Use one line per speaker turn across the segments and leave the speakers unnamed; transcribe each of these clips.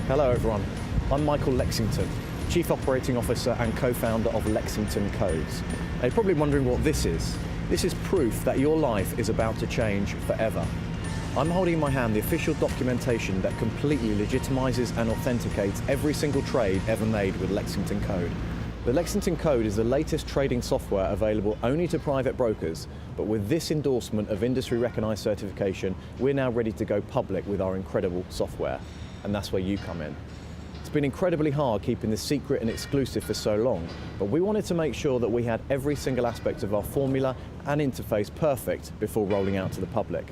Hello everyone, I'm Michael Lexington, Chief Operating Officer and co-founder of Lexington Codes. Now you're probably wondering what this is. This is proof that your life is about to change forever. I'm holding in my hand the official documentation that completely legitimizes and authenticates every single trade ever made with Lexington Code. The Lexington Code is the latest trading software available only to private brokers, but with this endorsement of industry-recognized certification, we're now ready to go public with our incredible software. And that's where you come in. It's been incredibly hard keeping this secret and exclusive for so long, but we wanted to make sure that we had every single aspect of our formula and interface perfect before rolling out to the public.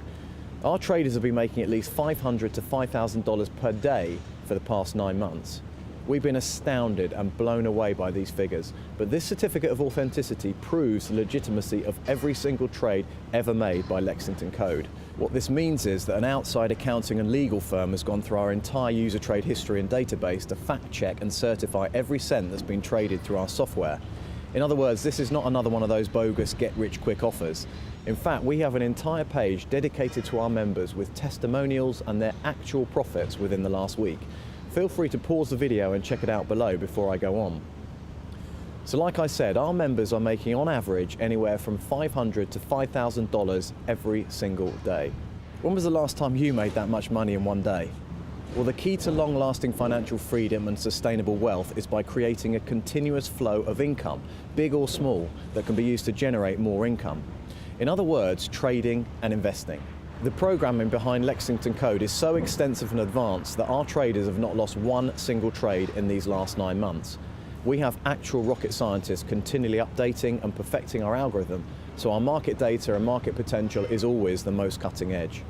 Our traders have been making at least $500 to $5,000 per day for the past 9 months. We've been astounded and blown away by these figures, but this certificate of authenticity proves the legitimacy of every single trade ever made by Lexington Code. What this means is that an outside accounting and legal firm has gone through our entire user trade history and database to fact check and certify every cent that's been traded through our software. In other words, this is not another one of those bogus get-rich-quick offers. In fact, we have an entire page dedicated to our members with testimonials and their actual profits within the last week. Feel free to pause the video and check it out below before I go on. So like I said, our members are making on average anywhere from $500 to $5,000 every single day. When was the last time you made that much money in one day? Well, the key to long-lasting financial freedom and sustainable wealth is by creating a continuous flow of income, big or small, that can be used to generate more income. In other words, trading and investing. The programming behind Lexington Code is so extensive and advanced that our traders have not lost one single trade in these last 9 months. We have actual rocket scientists continually updating and perfecting our algorithm, so our market data and market potential is always the most cutting edge.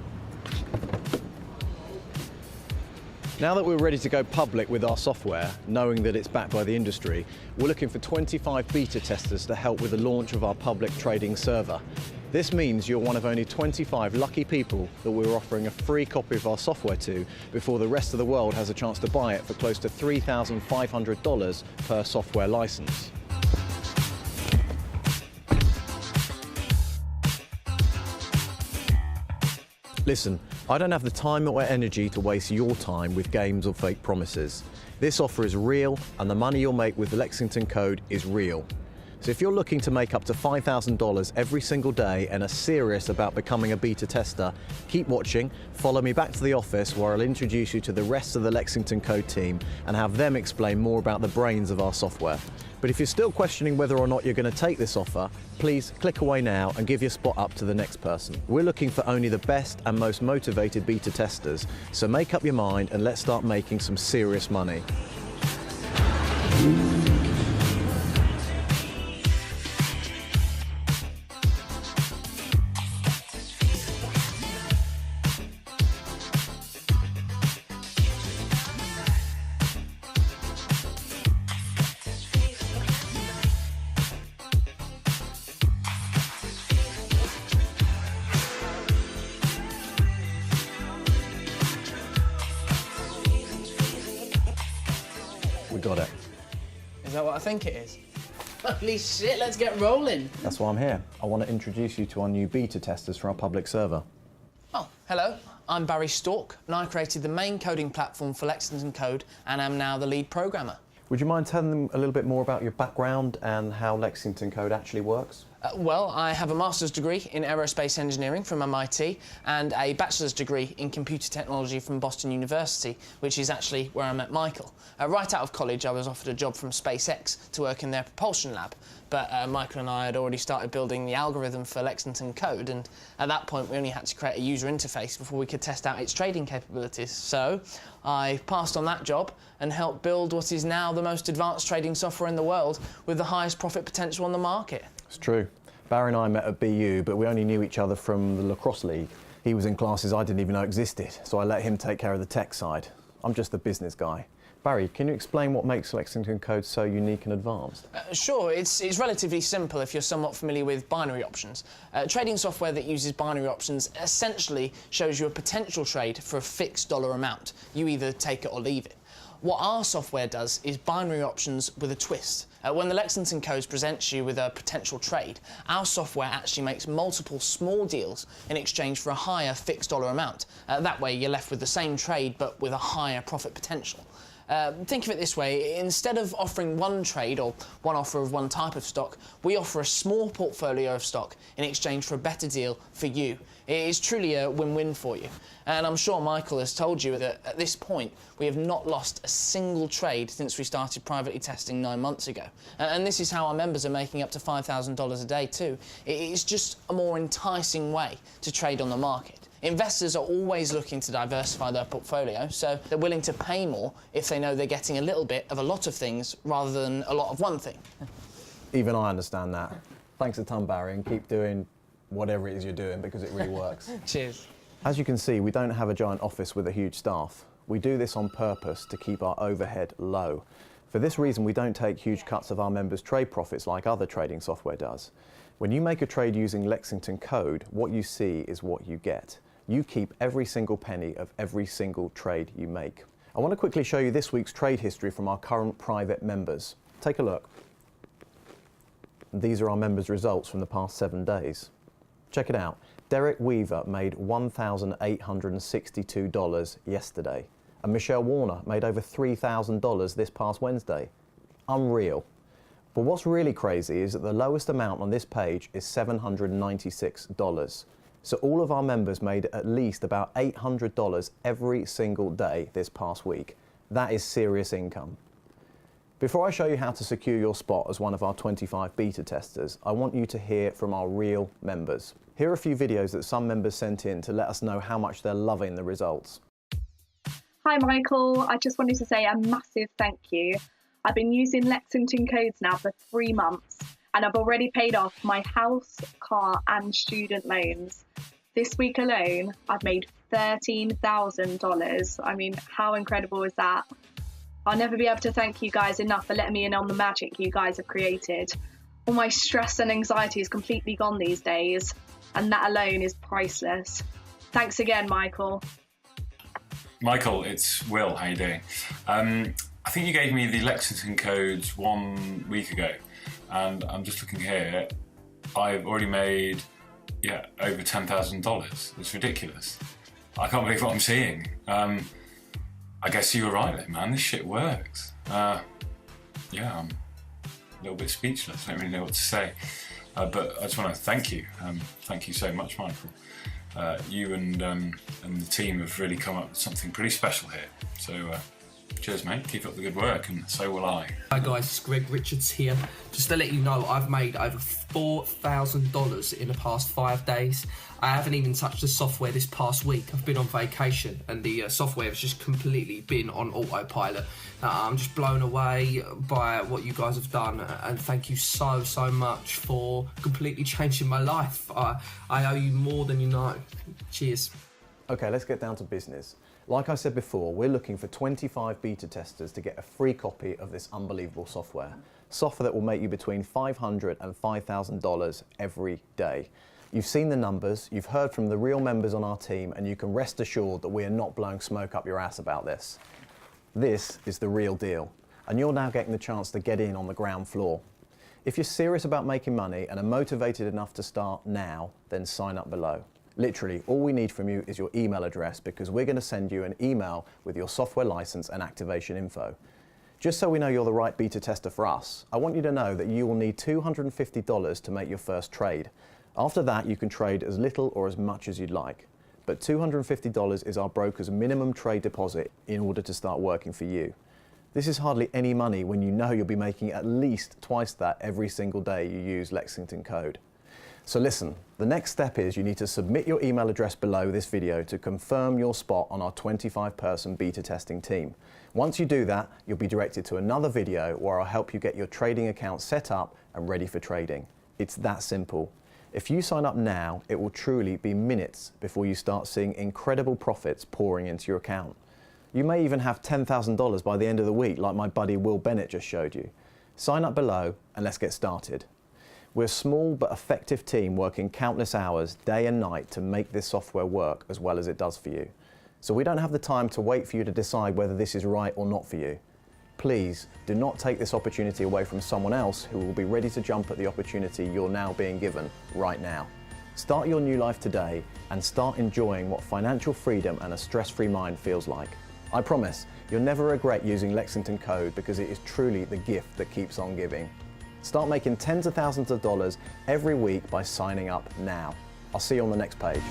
Now that we're ready to go public with our software, knowing that it's backed by the industry, we're looking for 25 beta testers to help with the launch of our public trading server. This means you're one of only 25 lucky people that we're offering a free copy of our software to before the rest of the world has a chance to buy it for close to $3,500 per software license. Listen, I don't have the time or energy to waste your time with games or fake promises. This offer is real, and the money you'll make with the Lexington Code is real. So if you're looking to make up to $5,000 every single day and are serious about becoming a beta tester, keep watching, follow me back to the office where I'll introduce you to the rest of the Lexington Code team and have them explain more about the brains of our software. But if you're still questioning whether or not you're going to take this offer, please click away now and give your spot up to the next person. We're looking for only the best and most motivated beta testers, so make up your mind and let's start making some serious money. We got it.
Is that what I think it is? Holy shit, let's get rolling.
That's why I'm here. I want to introduce you to our new beta testers for our public server.
Oh, hello. I'm Barry Stork, and I created the main coding platform for Lexington Code and am now the lead programmer.
Would you mind telling them a little bit more about your background and how Lexington Code actually works?
Well, I have a master's degree in aerospace engineering from MIT and a bachelor's degree in computer technology from Boston University, which is actually where I met Michael. Right out of college, I was offered a job from SpaceX to work in their propulsion lab, but Michael and I had already started building the algorithm for Lexington Code, and at that point, we only had to create a user interface before we could test out its trading capabilities. So I passed on that job and helped build what is now the most advanced trading software in the world with the highest profit potential on the market.
It's true. Barry and I met at BU, but we only knew each other from the lacrosse league. He was in classes I didn't even know existed, so I let him take care of the tech side. I'm just the business guy. Barry, can you explain what makes Lexington Code so unique and advanced?
Sure, it's relatively simple if you're somewhat familiar with binary options. Trading software that uses binary options essentially shows you a potential trade for a fixed dollar amount. You either take it or leave it. What our software does is binary options with a twist. When the Lexington Code presents you with a potential trade, our software actually makes multiple small deals in exchange for a higher fixed dollar amount. That way you're left with the same trade but with a higher profit potential. Think of it this way, instead of offering one trade or one offer of one type of stock, we offer a small portfolio of stock in exchange for a better deal for you. It is truly a win-win for you. And I'm sure Michael has told you that at this point, we have not lost a single trade since we started privately testing 9 months ago. And this is how our members are making up to $5,000 a day too. It's just a more enticing way to trade on the market. Investors are always looking to diversify their portfolio, so they're willing to pay more if they know they're getting a little bit of a lot of things rather than a lot of one thing.
Even I understand that. Thanks a ton, Barry, and keep doing whatever it is you're doing because it really works.
Cheers.
As you can see, we don't have a giant office with a huge staff. We do this on purpose to keep our overhead low. For this reason, we don't take huge cuts of our members' trade profits like other trading software does. When you make a trade using Lexington Code, what you see is what you get. You keep every single penny of every single trade you make. I want to quickly show you this week's trade history from our current private members. Take a look. These are our members' results from the past 7 days. Check it out. Derek Weaver made $1,862 yesterday, and Michelle Warner made over $3,000 this past Wednesday. Unreal. But what's really crazy is that the lowest amount on this page is $796. So all of our members made at least about $800 every single day this past week. That is serious income. Before I show you how to secure your spot as one of our 25 beta testers, I want you to hear from our real members. Here are a few videos that some members sent in to let us know how much they're loving the results.
Hi Michael, I just wanted to say a massive thank you. I've been using Lexington Codes now for 3 months and I've already paid off my house, car and student loans. This week alone, I've made $13,000. I mean, how incredible is that? I'll never be able to thank you guys enough for letting me in on the magic you guys have created. All my stress and anxiety is completely gone these days, and that alone is priceless. Thanks again, Michael.
Michael, it's Will. How you doing? I think you gave me the Lexington codes 1 week ago, and I'm just looking here. I've already made over $10,000. It's ridiculous. I can't believe what I'm seeing. I guess you were right there, man. This shit works. I'm a little bit speechless. I don't really know what to say. But I just want to thank you. Thank you so much, Michael. You and the team have really come up with something pretty special here. So cheers, mate. Keep up the good work, and so will I.
Hi guys, it's Greg Richards here. Just to let you know, I've made over $4,000 in the past 5 days. I haven't even touched the software this past week. I've been on vacation and the software has just completely been on autopilot. I'm just blown away by what you guys have done, and thank you so much for completely changing my life. I owe you more than you know. Cheers.
Okay, let's get down to business. Like I said before, we're looking for 25 beta testers to get a free copy of this unbelievable software. Software that will make you between $500 and $5,000 every day. You've seen the numbers, you've heard from the real members on our team, and you can rest assured that we are not blowing smoke up your ass about this. This is the real deal, and you're now getting the chance to get in on the ground floor. If you're serious about making money and are motivated enough to start now, then sign up below. Literally, all we need from you is your email address, because we're going to send you an email with your software license and activation info. Just so we know you're the right beta tester for us, I want you to know that you will need $250 to make your first trade. After that, you can trade as little or as much as you'd like. But $250 is our broker's minimum trade deposit in order to start working for you. This is hardly any money when you know you'll be making at least twice that every single day you use Lexington Code. So listen, the next step is you need to submit your email address below this video to confirm your spot on our 25-person beta testing team. Once you do that, you'll be directed to another video where I'll help you get your trading account set up and ready for trading. It's that simple. If you sign up now, it will truly be minutes before you start seeing incredible profits pouring into your account. You may even have $10,000 by the end of the week, like my buddy Will Bennett just showed you. Sign up below and let's get started. We're a small but effective team working countless hours, day and night, to make this software work as well as it does for you. So we don't have the time to wait for you to decide whether this is right or not for you. Please do not take this opportunity away from someone else who will be ready to jump at the opportunity you're now being given right now. Start your new life today and start enjoying what financial freedom and a stress-free mind feels like. I promise you'll never regret using Lexington Code because it is truly the gift that keeps on giving. Start making tens of thousands of dollars every week by signing up now. I'll see you on the next page.